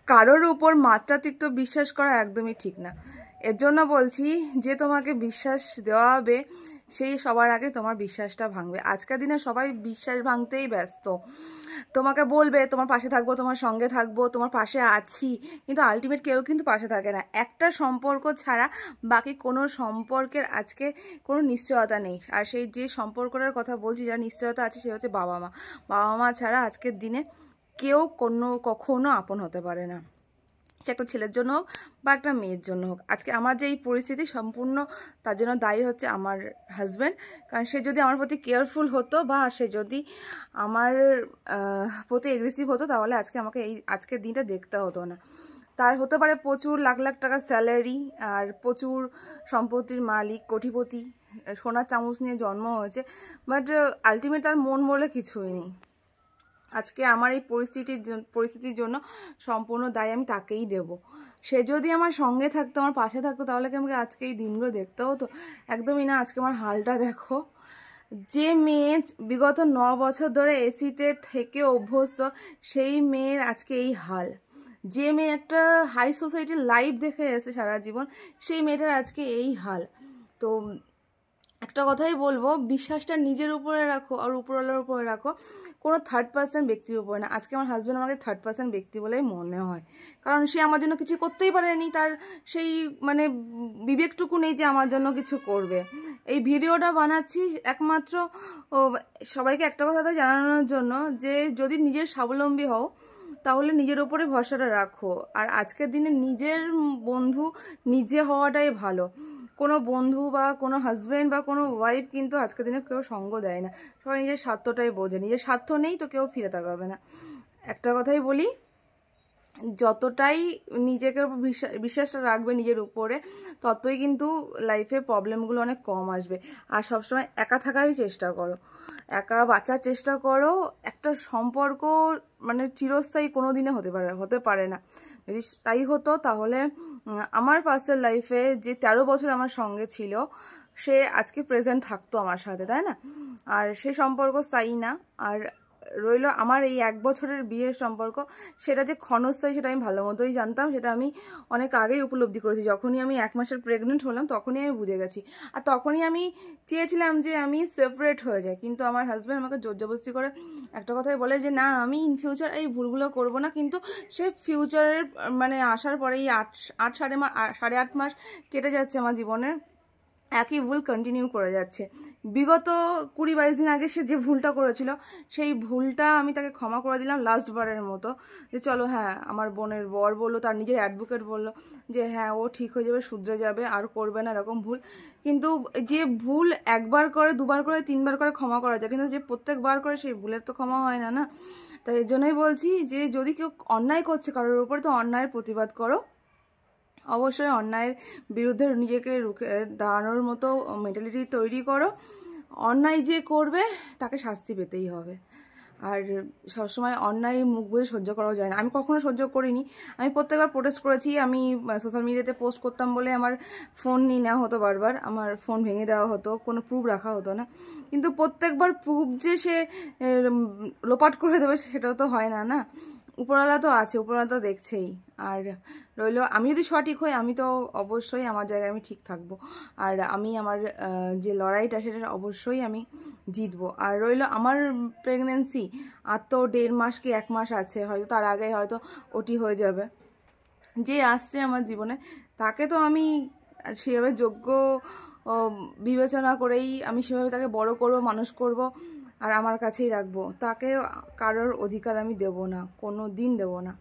কারোর উপর মাত্রাতিরিক্ত বিশ্বাস করা একদমই ঠিক না। এর জন্য বলছি যে তোমাকে বিশ্বাস দেওয়া হবে সেই সবার আগে তোমার বিশ্বাসটা ভাঙবে। আজকের দিনে সবাই বিশ্বাস ভাঙতেই ব্যস্ত। তোমাকে বলবে তোমার পাশে থাকবো, তোমার সঙ্গে থাকবো, তোমার পাশে আছি, কিন্তু আলটিমেট কেউ কিন্তু পাশে থাকে না। একটা সম্পর্ক ছাড়া বাকি কোনো সম্পর্কের আজকে কোনো নিশ্চয়তা নেই। আর সেই যে সম্পর্কটার কথা বলছি যার নিশ্চয়তা আছে সে হচ্ছে বাবা মা। বাবা মা ছাড়া আজকের দিনে কেউ কখনো আপন হতে পারে না, সে একটা ছেলের জন্য হোক বা একটা মেয়ের জন্য হোক। আজকে আমার যে এই পরিস্থিতি সম্পূর্ণ তার জন্য দায়ী হচ্ছে আমার হাজব্যান্ড। কারণ সে যদি আমার প্রতি কেয়ারফুল হতো বা সে যদি আমার প্রতি এগ্রেসিভ হতো তাহলে আজকে আমাকে এই আজকের দিনটা দেখতে হতো না। তার হতে পারে প্রচুর লাখ লাখ টাকার স্যালারি আর প্রচুর সম্পত্তির মালিক, কোটিপতি, সোনার চামচ নিয়ে জন্ম হয়েছে, বাট আলটিমেট তার মন বলে কিছুই নেই। আজকে আমার এই পরিস্থিতির জন্য সম্পূর্ণ দায় আমি তাকেই দেব। সে যদি আমার সঙ্গে থাকতো, আমার পাশে থাকতো, তাহলে কি আমাকে আজকে এই দিনগুলো দেখতে হতো? একদমই না। আজকে আমার হালটা দেখো। যে মেয়ে বিগত 9 বছর ধরে এসিতে থেকে অভ্যস্ত, সেই মেয়ের আজকে এই হাল। যে মেয়ে একটা হাই সোসাইটির লাইফ দেখে এসে সারা জীবন, সেই মেয়েটার আজকে এই হাল। তো একটা কথাই বলবো, বিশ্বাসটা নিজের উপরে রাখো আর উপরওয়ালার উপরে রাখো, কোনো থার্ড পার্সন ব্যক্তির উপরে না। আজকে আমার হাজব্যান্ড আমাকে থার্ড পার্সন ব্যক্তি বলেই মনে হয়, কারণ সে আমার জন্য কিছু করতেই পারেনি, তার সেই মানে বিবেকটুকু নেই যে আমার জন্য কিছু করবে। এই ভিডিওটা বানাচ্ছি একমাত্র সবাইকে একটা কথা জানানোর জন্য যে যদি নিজের স্বাবলম্বী হও তাহলে নিজের উপরে ভরসাটা রাখো। আর আজকের দিনে নিজের বন্ধু নিজে হওয়াটাই ভালো। কোনো বন্ধু বা কোনো হাজব্যান্ড বা কোনো ওয়াইফ কিন্তু আজকের দিনে কেউ সঙ্গ দেয় না। সবাই নিজের স্বার্থটাই বোঝে। নিজের স্বার্থ নেই তো কেউ ফিরে তাকাবে না। একটা কথাই বলি, যতটাই নিজেকে বিশ্বাসটা রাখবে নিজের উপরে, ততই কিন্তু লাইফে প্রবলেমগুলো অনেক কম আসবে। আর সবসময় একা থাকারই চেষ্টা করো, একা বাঁচার চেষ্টা করো। একটা সম্পর্ক মানে চিরস্থায়ী কোনো দিনে হতে পারে না। যদি তাই হতো তাহলে আমার পার্সোনাল লাইফে যে 13 বছর আমার সঙ্গে ছিল সে আজকে প্রেজেন্ট থাকতো আমার সাথে, তাই না? আর সে সম্পর্ক স্থায়ী না। আর রইল আমার এই 1 বছরের বিয়ের সম্পর্ক, সেটা যে ক্ষণস্থায়ী সেটা আমি ভালো মতোই জানতাম। সেটা আমি অনেক আগেই উপলব্ধি করেছি। যখনই আমি 1 মাসের প্রেগনেন্ট হলাম তখনই আমি বুঝে গেছি। আর তখনই আমি চেয়েছিলাম যে আমি সেপারেট হয়ে যাই, কিন্তু আমার হাজব্যান্ড আমাকে জোরজবস্তি করে একটা কথাই বলে যে না, আমি ইন ফিউচার এই ভুলগুলো করবো না। কিন্তু সে ফিউচারের মানে আসার পরে এই 8.5 মাস কেটে যাচ্ছে আমার জীবনের, একই ভুল কন্টিনিউ করে যাচ্ছে। বিগত 20-22 দিন আগে সে যে ভুলটা করেছিল সেই ভুলটা আমি তাকে ক্ষমা করে দিলাম লাস্ট বারের মতো, যে চলো হ্যাঁ, আমার বোনের বর বললো, তার নিজের অ্যাডভোকেট বললো যে হ্যাঁ ও ঠিক হয়ে যাবে, শুধরে যাবে, আর করবে না এরকম ভুল। কিন্তু যে ভুল একবার করে, দুবার করে, 3বার করে ক্ষমা করা যায়, কিন্তু যে প্রত্যেকবার করে সেই ভুলের তো ক্ষমা হয় না, না? তাই এর জন্যই বলছি যে যদি কেউ অন্যায় করছে কারোর উপরে, তো অন্যায়ের প্রতিবাদ করো। অবশ্যই অন্যায়ের বিরুদ্ধে নিজেকে রুখে দাঁড়ানোর মতো মেন্টালিটি তৈরি করো। অন্যায় যে করবে তাকে শাস্তি পেতেই হবে। আর সবসময় অন্যায় মুখ বুঝে সহ্য করাও যায় না। আমি কখনো সহ্য করিনি। আমি প্রত্যেকবার প্রোটেস্ট করেছি। আমি সোশ্যাল মিডিয়াতে পোস্ট করতাম বলে আমার ফোন নিয়ে নেওয়া হতো, বারবার আমার ফোন ভেঙে দেওয়া হতো, কোনো প্রুফ রাখা হতো না। কিন্তু প্রত্যেকবার প্রুফ যে সে লোপাট করে দেবে সেটাও তো হয় না, না? উপরওয়ালা তো আছে, উপরওয়ালা তো দেখছেই। আর রইল, আমি যদি সঠিক হই আমি তো অবশ্যই আমার জায়গায় আমি ঠিক থাকবো। আর আমি আমার যে লড়াইটা সেটা অবশ্যই আমি জিতবো। আর রইল আমার প্রেগনেন্সি, আর তো 1.5 মাস কি 1 মাস আছে, হয়তো তার আগে হয়তো ওটি হয়ে যাবে। যে আসছে আমার জীবনে তাকে তো আমি সেভাবে যোগ্য বিবেচনা করেই আমি সেভাবে তাকে বড় করব, মানুষ করব, আর আমার কাছেই রাখবো। তাকে কারোর অধিকার আমি দেব না, কোনো দিন দেব না।